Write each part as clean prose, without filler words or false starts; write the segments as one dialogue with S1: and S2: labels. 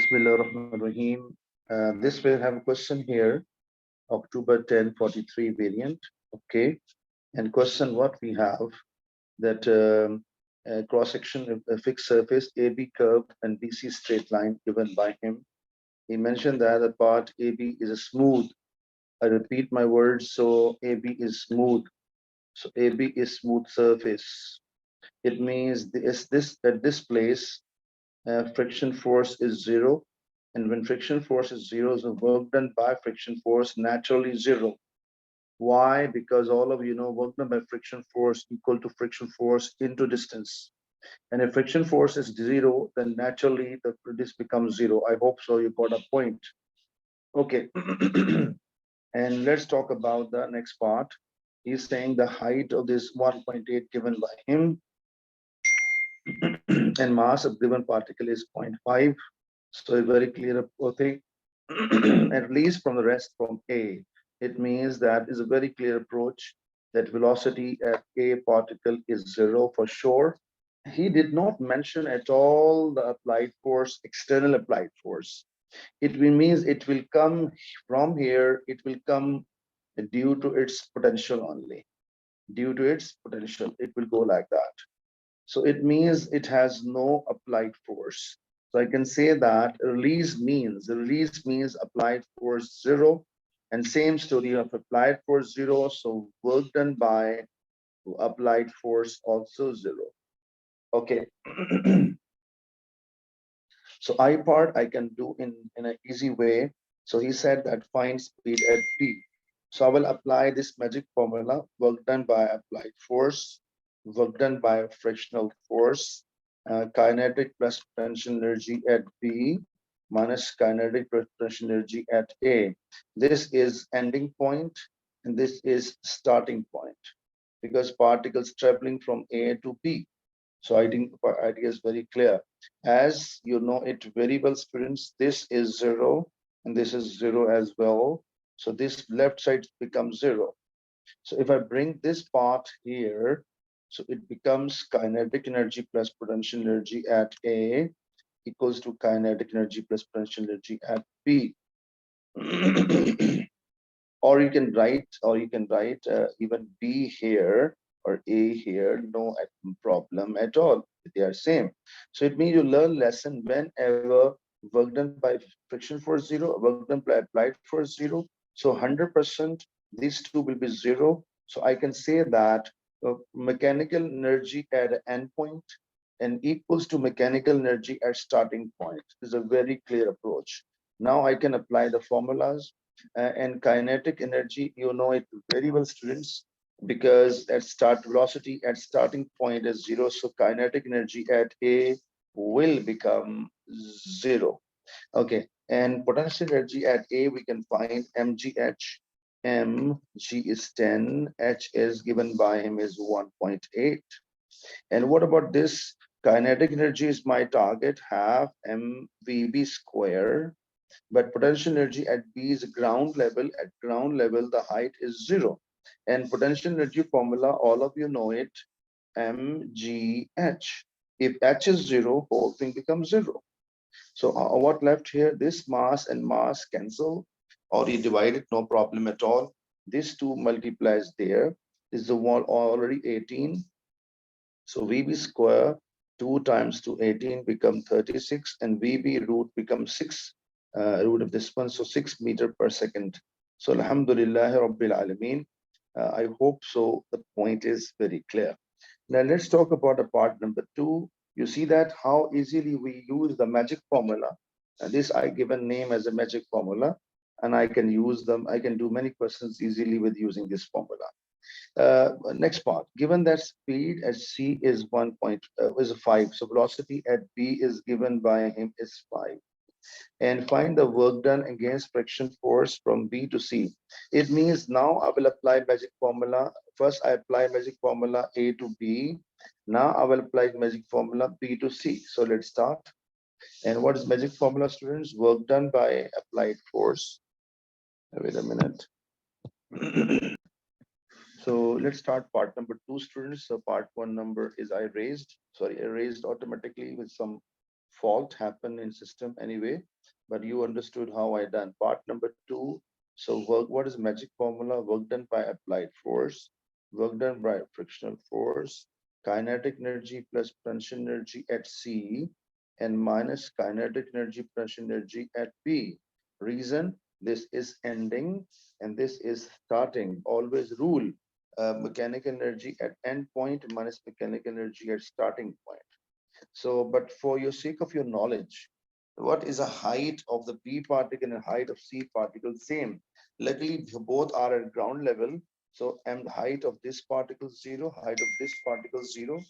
S1: Bismillahirrahmanirrahim. This will have a question here, October 1043 variant. Okay. And question what we have that cross section of a fixed surface AB curved and BC straight line given by him. He mentioned that the part AB is a smooth. I repeat my words. So AB is smooth. So AB is smooth surface. It means this at this place friction force is zero. And when friction force is zero, the work done by friction force naturally zero. Why? Because all of you know work done by friction force equal to friction force into distance. And if friction force is zero, then naturally this becomes zero. I hope so. You got a point. Okay. And let's talk about the next part. He's saying the height of this 1.8 given by him and mass of given particle is 0.5. So a very clear thing, at least from the rest from A. It means that is a very clear approach that velocity at A particle is zero for sure. He did not mention at all the applied force, external applied force. It means it will come from here, it will come due to its potential only. Due to its potential, it will go like that. So it means it has no applied force. So I can say that release means applied force zero, and same story of applied force zero. So work done by applied force also zero. Okay. So I part I can do in an easy way. So he said that find speed at P. So I will apply this magic formula, work done by applied force, work done by frictional force, kinetic plus potential energy at B minus kinetic plus potential energy at A. This is ending point and this is starting point because particles traveling from A to B. So I think the idea is very clear. As you know it very well, students, this is zero and this is zero as well. So this left side becomes zero. So if I bring this part here, so it becomes kinetic energy plus potential energy at A equals to kinetic energy plus potential energy at B. Or you can write even B here or A here, no problem at all. They are same. So it means you learn lesson whenever work done by friction force zero, work done by applied force zero. So 100% these two will be zero. So I can say that mechanical energy at end point and equals to mechanical energy at starting point. This is a very clear approach. Now I can apply the formulas and kinetic energy, you know it very well, students, because at start velocity at starting point is zero. So kinetic energy at A will become zero. Okay, and potential energy at A we can find mgh. Mg is 10, h is given by him is 1.8. And what about this? Kinetic energy is my target, half mvb square, but potential energy at B is ground level. At ground level, the height is zero. And potential energy formula, all of you know it, mgh. If h is zero, whole thing becomes zero. So what left here? This mass and mass cancel, or you divide it, no problem at all. This 2 multiplies there. This is the wall already 18. So VB square 2 times 2, 18 become 36, and VB root becomes 6, root of this one, so 6 meter per second. So Alhamdulillah Rabbil Alameen. I hope so. The point is very clear. Now let's talk about the part number 2. You see that how easily we use the magic formula. This I give a name as a magic formula, and I can use them. I can do many questions easily with using this formula. Next part, given that speed at C is 5, so velocity at B is given by him is 5. And find the work done against friction force from B to C. It means now I will apply magic formula. First I apply magic formula A to B. Now I will apply magic formula B to C. So let's start. And what is magic formula, students? Work done by applied force. Wait a minute. So let's start part number 2, students. So part 1 number is I raised automatically with some fault happen in system anyway, but you understood how I done. Part number two. So work, what is magic formula? Work done by applied force, work done by frictional force, kinetic energy plus potential energy at C, and minus kinetic energy potential energy at B. Reason, this is ending and this is starting. Always rule mechanical energy at end point minus mechanical energy at starting point. So, but for your sake of your knowledge, what is the height of the P particle and height of C particle? Same. Luckily, both are at ground level. So, and height of this particle zero, height of this particle zero.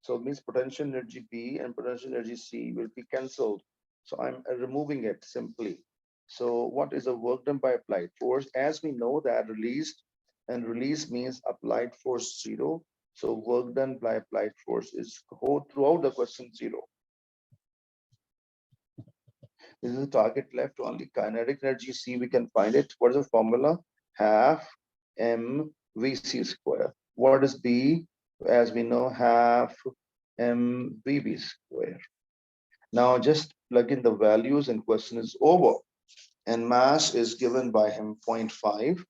S1: So it means potential energy B and potential energy C will be cancelled. So I'm removing it simply. So what is the work done by applied force? As we know that released, and release means applied force zero. So work done by applied force is whole throughout the question zero. This is the target left only kinetic energy C. We can find it. What is the formula? Half mvc square. What is B? As we know, half mvb square. Now just plug in the values and question is over. And mass is given by him 0.5.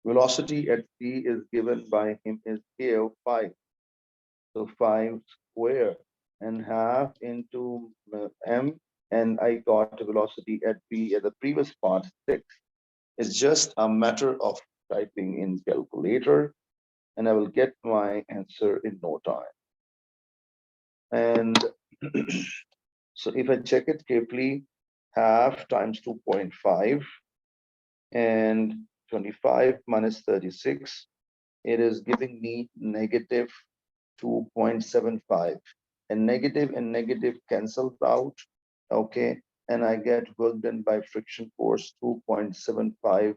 S1: Velocity at C is given by him is K 5. So 5 square and half into m, and I got velocity at B at the previous part 6. It's just a matter of typing in calculator and I will get my answer in no time. And so if I check it carefully, half times 2.5 and 25 minus 36, it is giving me negative 2.75, and negative cancels out. Okay, and I get work done by friction force 2.75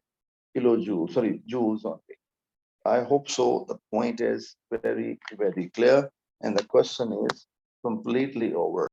S1: kilojoules, sorry, joules only. I hope so. The point is very clear, and the question is completely over.